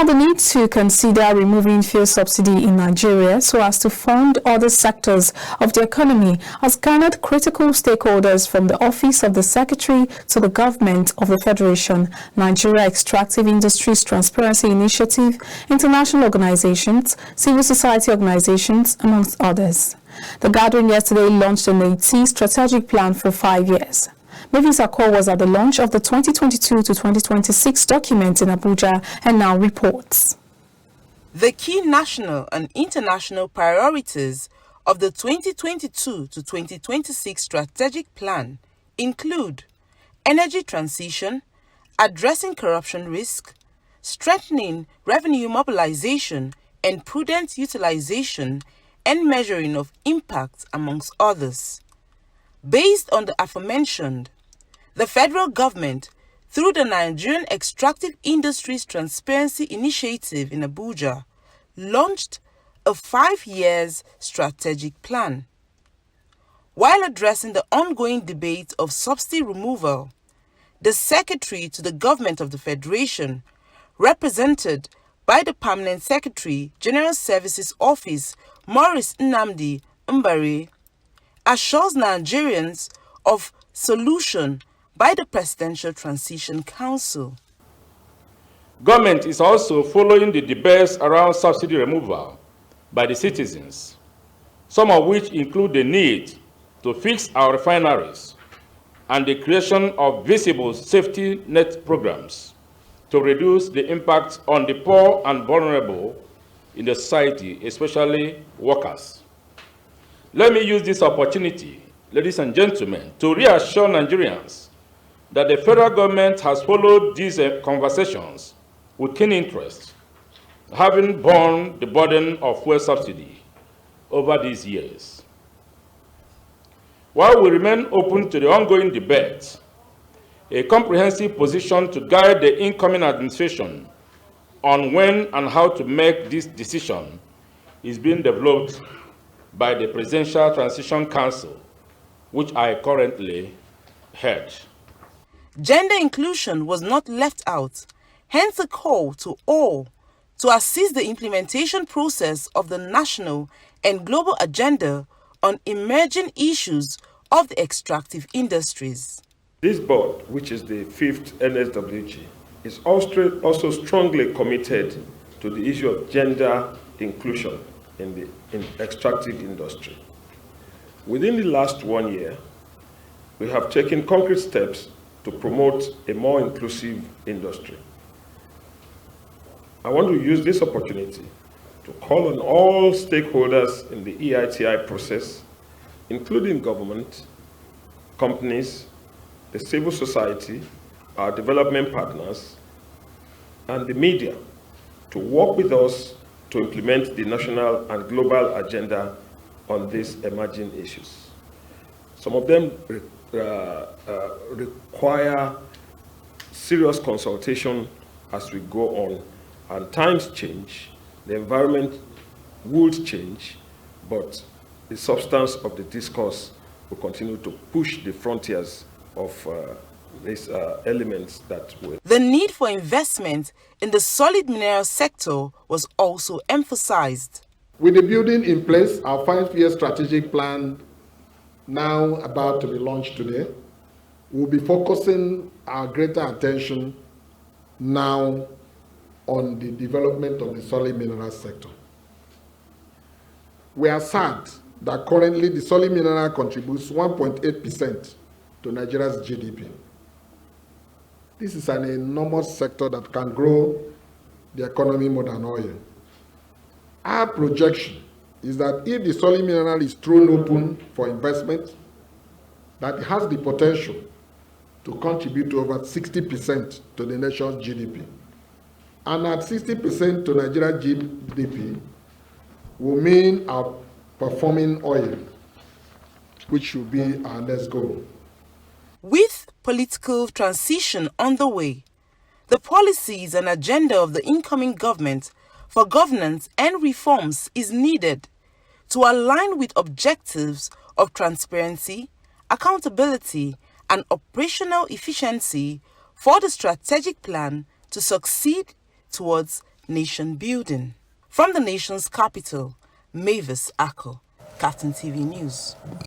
Now, the need to consider removing fuel subsidy in Nigeria so as to fund other sectors of the economy has garnered critical stakeholders from the Office of the Secretary to the Government of the Federation, Nigeria Extractive Industries Transparency Initiative, international organizations, civil society organizations, amongst others. The gathering yesterday launched a NEITI strategic plan for 5 years. Mavis Akol was at the launch of the 2022 to 2026 document in Abuja and now reports. The key national and international priorities of the 2022 to 2026 strategic plan include energy transition, addressing corruption risk, strengthening revenue mobilization and prudent utilization and measuring of impact, amongst others. Based on the aforementioned, the federal government, through the Nigerian Extractive Industries Transparency Initiative in Abuja, launched a 5 years strategic plan. While addressing the ongoing debate of subsidy removal, the Secretary to the Government of the Federation, represented by the Permanent Secretary, General Services Office, Maurice Nnamdi Mbare, assures Nigerians of solution by the Presidential Transition Council. Government is also following the debates around subsidy removal by the citizens, some of which include the need to fix our refineries and the creation of visible safety net programs to reduce the impact on the poor and vulnerable in the society, especially workers. Let me use this opportunity, ladies and gentlemen, to reassure Nigerians that the federal government has followed these conversations with keen interest, having borne the burden of fuel subsidy over these years. While we remain open to the ongoing debate, a comprehensive position to guide the incoming administration on when and how to make this decision is being developed by the Presidential Transition Council, which I currently head. Gender inclusion was not left out, hence a call to all to assist the implementation process of the national and global agenda on emerging issues of the extractive industries. This board, which is the 5th NSWG, is also strongly committed to the issue of gender inclusion in the extractive industry. Within the last 1 year, we have taken concrete steps to promote a more inclusive industry. I want to use this opportunity to call on all stakeholders in the EITI process, including government, companies, the civil society, our development partners, and the media to work with us to implement the national and global agenda on these emerging issues. Some of them require serious consultation as we go on, and times change, the environment would change, but the substance of the discourse will continue to push the frontiers of these elements that will. The need for investment in the solid mineral sector was also emphasized. With the building in place, our 5-year strategic plan now about to be launched today, we'll be focusing our greater attention now on the development of the solid mineral sector. We are sad that currently the solid mineral contributes 1.8% to Nigeria's GDP. This is an enormous sector that can grow the economy more than oil. Our projection is that if the solid mineral is thrown open for investment, that it has the potential to contribute to over 60% to the nation's GDP. And at 60% to Nigeria's GDP will mean our performing oil, which should be our next goal. With political transition on the way, the policies and agenda of the incoming government for governance and reforms is needed to align with objectives of transparency, accountability, and operational efficiency for the strategic plan to succeed towards nation building. From the nation's capital, Mavis Ako, KAFTAN TV News.